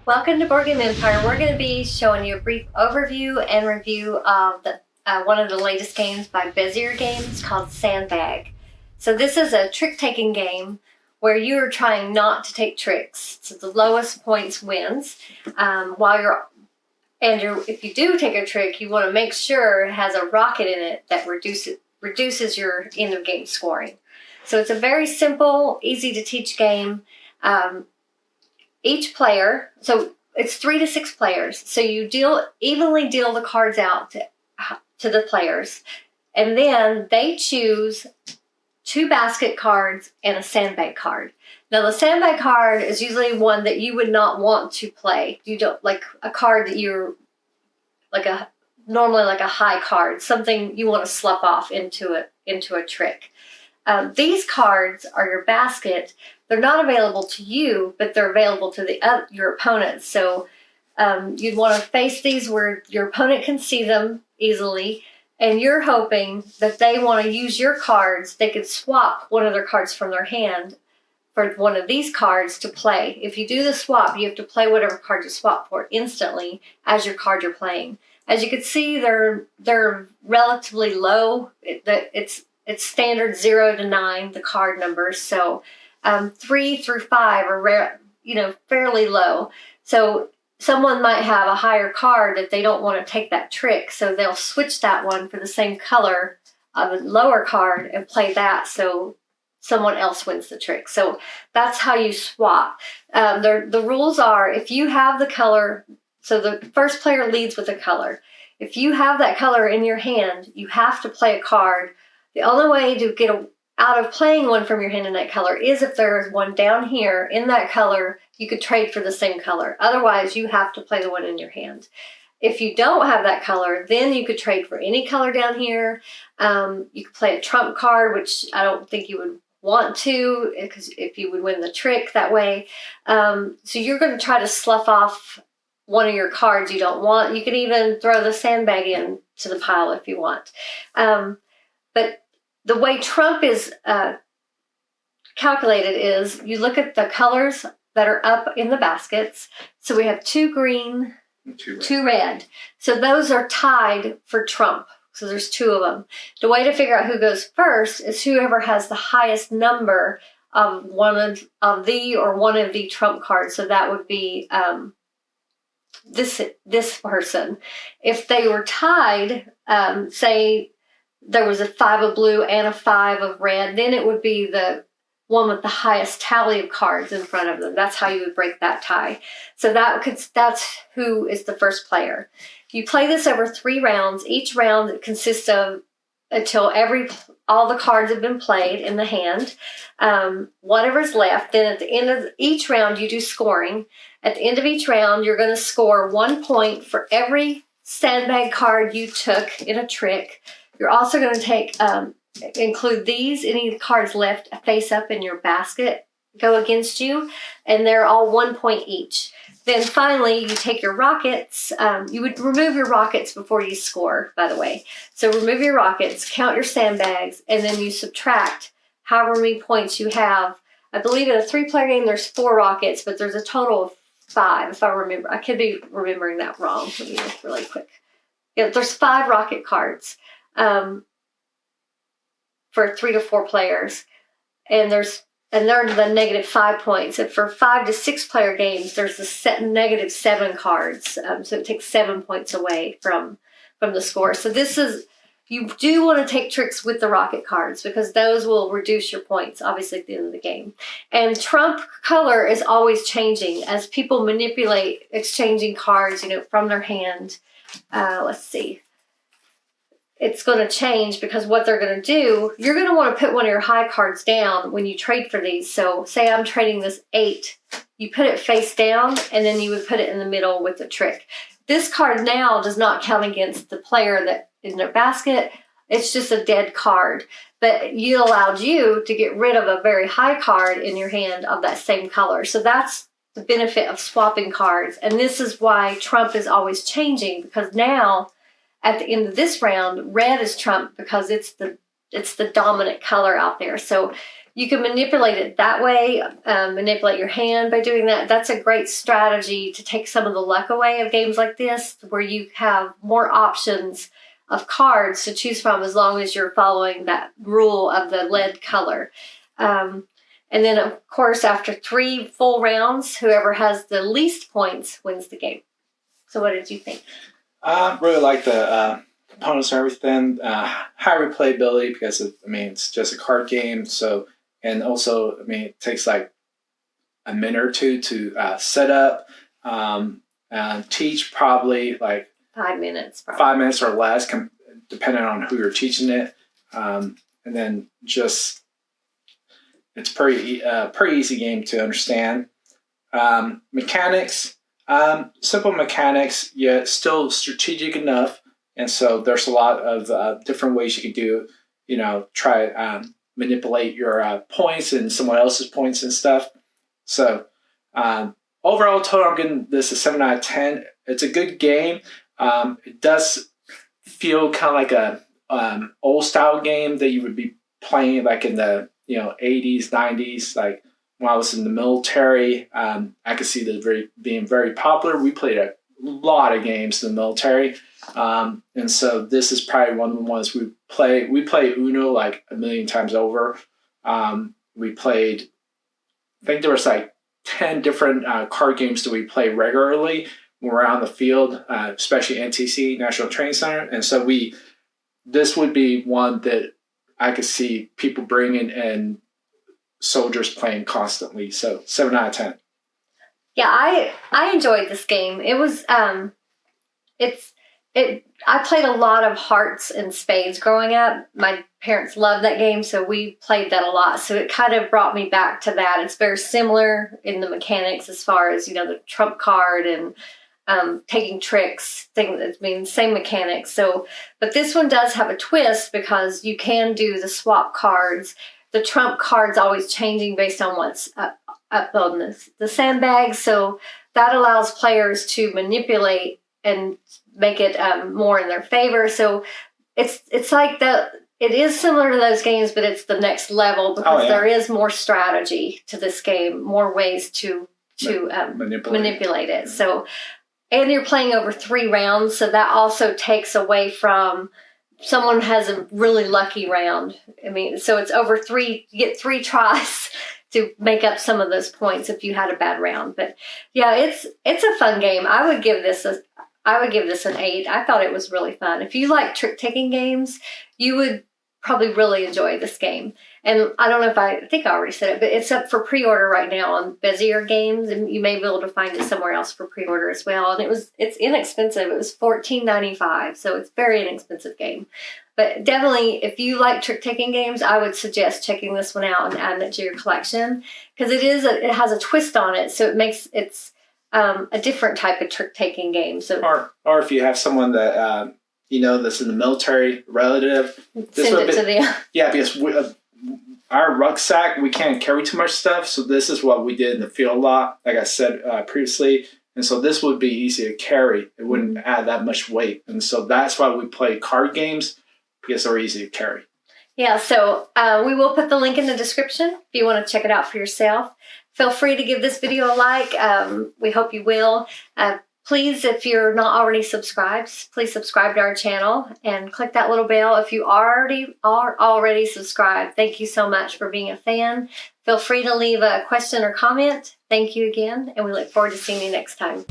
Welcome to Board Game Empire. We're going to be showing you a brief overview and review of one of the latest games by Bézier Games called Sandbag. So this is a trick-taking game where you are trying not to take tricks. So the lowest points wins. If you do take a trick, you want to make sure it has a rocket in it that reduces your end of game scoring. So it's a very simple, easy to teach game. Each player, so it's 3 to 6 players. So you evenly deal the cards out to the players, and then they choose 2 basket cards and a sandbag card. Now the sandbag card is usually one that you would not want to play. You don't like a card that you're normally like a high card, something you want to slough off into a trick. These cards are your basket. They're not available to you, but they're available to your opponents. So you'd want to face these where your opponent can see them easily, and you're hoping that they want to use your cards. They could swap one of their cards from their hand for one of these cards to play. If you do the swap, you have to play whatever card you swap for instantly as your card you're playing. As you can see, they're relatively low. It's standard 0 to 9, the card numbers. So 3 through 5 are fairly low. So someone might have a higher card that they don't want to take that trick, so they'll switch that one for the same color of a lower card and play that, so someone else wins the trick. So that's how you swap. The rules are, if you have the color, so the first player leads with a color. If you have that color in your hand, you have to play a card. The only way to get out of playing one from your hand in that color is if there is one down here in that color, you could trade for the same color. Otherwise, you have to play the one in your hand. If you don't have that color, then you could trade for any color down here. You could play a trump card, which I don't think you would want to, because if you would win the trick that way. So you're going to try to slough off one of your cards you don't want. You could even throw the sandbag in to the pile if you want. But the way trump is calculated is you look at the colors that are up in the baskets. So we have 2 green, 2 red. So those are tied for trump. So there's 2 of them. The way to figure out who goes first is whoever has the highest number of one of the trump cards. So that would be this person. If they were tied, say there was a 5 of blue and a 5 of red, then it would be the one with the highest tally of cards in front of them. That's how you would break that tie. So that's who is the first player. You play this over 3 rounds. Each round consists of until all the cards have been played in the hand. Whatever's left, then at the end of each round you do scoring. At the end of each round, you're going to score 1 point for every sandbag card you took in a trick. You're also going to include any cards left face up in your basket go against you, and they're all 1 point each. Then finally, you take your rockets. You would remove your rockets before you score, by the way. So remove your rockets, count your sandbags, and then you subtract however many points you have. I believe in a 3-player game, there's 4 rockets, but there's a total of 5, if I remember. I could be remembering that wrong. Let me look really quick. Yeah, there's 5 rocket cards for 3 to 4 players, and they're the -5 points. And for 5 to 6 player games, there's the -7 cards. So it takes 7 points away from the score. So you do want to take tricks with the rocket cards, because those will reduce your points, obviously, at the end of the game. And trump color is always changing as people manipulate exchanging cards, from their hand. Let's see. It's going to change, because what they're going to do, you're going to want to put one of your high cards down when you trade for these. So say I'm trading this 8, you put it face down, and then you would put it in the middle with the trick. This card now does not count against the player that in their basket. It's just a dead card. But it allowed you to get rid of a very high card in your hand of that same color. So that's the benefit of swapping cards. And this is why trump is always changing, because now at the end of this round, red is trump because it's the dominant color out there. So you can manipulate it that way, manipulate your hand by doing that. That's a great strategy to take some of the luck away of games like this, where you have more options of cards to choose from as long as you're following that rule of the lead color. And then, of course, after 3 full rounds, whoever has the least points wins the game. So what did you think? I really like the components and everything. High replayability because, it's just a card game. So, and also, it takes like a minute or two to set up. Teach probably like 5 minutes. Probably. 5 minutes or less, depending on who you're teaching it. And then just... It's pretty easy game to understand. Mechanics, simple mechanics, yet still strategic enough. And so there's a lot of different ways you can do, try manipulate your points and someone else's points and stuff. So overall total, I'm giving this a 7 out of 10. It's a good game. It does feel kind of like a old style game that you would be playing like in the 80s, 90s, like when I was in the military. I could see that being very popular. We played a lot of games in the military. And so this is probably one of the ones we play. We play Uno like a million times over. We played, I think there was like 10 different card games that we play regularly when we're out in the field, especially NTC, National Training Center. And so this would be one that I could see people bringing and soldiers playing constantly. So 7 out of 10. Yeah, I enjoyed this game. It was I played a lot of hearts and spades growing up. My parents loved that game, so we played that a lot. So it kind of brought me back to that. It's very similar in the mechanics as far as the trump card and taking tricks, same mechanics. So, but this one does have a twist because you can do the swap cards. The trump card's always changing based on what's up on the sandbag. So that allows players to manipulate and make it more in their favor. So it's like that. It is similar to those games, but it's the next level because there is more strategy to this game, more ways to manipulate it. So. And you're playing over 3 rounds, so that also takes away from someone has a really lucky round. So it's over 3, you get 3 tries to make up some of those points if you had a bad round. But yeah, it's a fun game. I would give this an 8. I thought it was really fun. If you like trick-taking games, you would probably really enjoy this game. And I don't know I think I already said it, but it's up for pre-order right now on Bézier Games, and you may be able to find it somewhere else for pre-order as well. And it's inexpensive. It was $14.95, so it's a very inexpensive game. But definitely, if you like trick-taking games, I would suggest checking this one out and adding it to your collection because it has a twist on it, so it makes it's a different type of trick-taking game. So, or if you have someone that that's in the military, relative, send it to them. Yeah, because our rucksack, we can't carry too much stuff, so this is what we did in the field a lot, like I said previously. And so this would be easy to carry. It wouldn't add that much weight. And so that's why we play card games, because they're easy to carry. Yeah, so we will put the link in the description if you want to check it out for yourself. Feel free to give this video a like. We hope you will. Please, if you're not already subscribed, please subscribe to our channel and click that little bell. If you are already subscribed, thank you so much for being a fan. Feel free to leave a question or comment. Thank you again, and we look forward to seeing you next time.